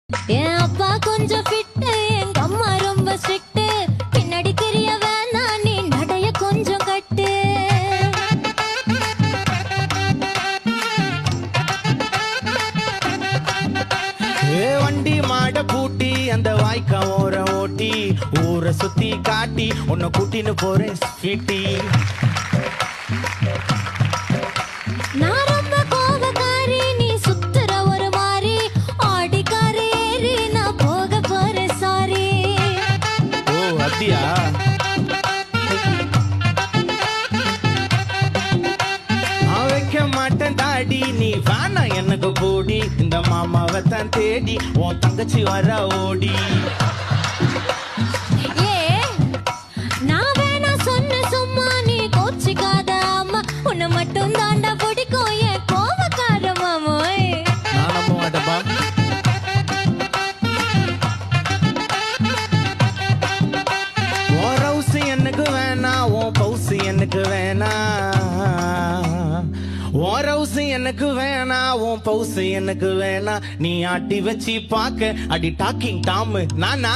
என் அப்பா கொஞ்சம் ஃபிட்டு, எங்க அம்மா ரொம்ப ஸ்ட்ரிக்ட். பின்னாடி தெரிய வேணா நீ நடைய கொஞ்சம் கட்டு. வண்டி மாட பூட்டி அந்த வாய்க்கா ஓர ஓட்டி ஊரை சுத்தி காட்டி உன்னை கூட்டின்னு போறேன் ஸ்வீட்டி. நான் ரொம்ப கோபக்காரி, நீ சுத்துற ஒரு மாதிரி. ஆடிக்கார ஏறி நான் போக போறேன் சாரி. ஓ அப்படியா? நான் வைக்க மாட்டேன் தாடி, நீ வேணா எனக்கு போடி. இந்த மாமாவை தான் தேடி உன் தங்கச்சி வர ஓடி. ஏ நான் வேணா சொன்ன சும்மா, நீ கோச்சிக்காத அம்மா. உன்னை மட்டும் தாண்டா பிடிக்கும் என் கோபக்கார மாமோய். நான் நம்ப மாட்டேப்பா. உன் ரவுசு எனக்கு வேணா, உன் பவுசு எனக்கு வேணா. உன் ரவுசு எனக்கு வேணா, உன் பவுசு எனக்கு வேணா. நீ ஆட்டி வச்சு பாக்க அடி டாக்கிங் டாமு நானா.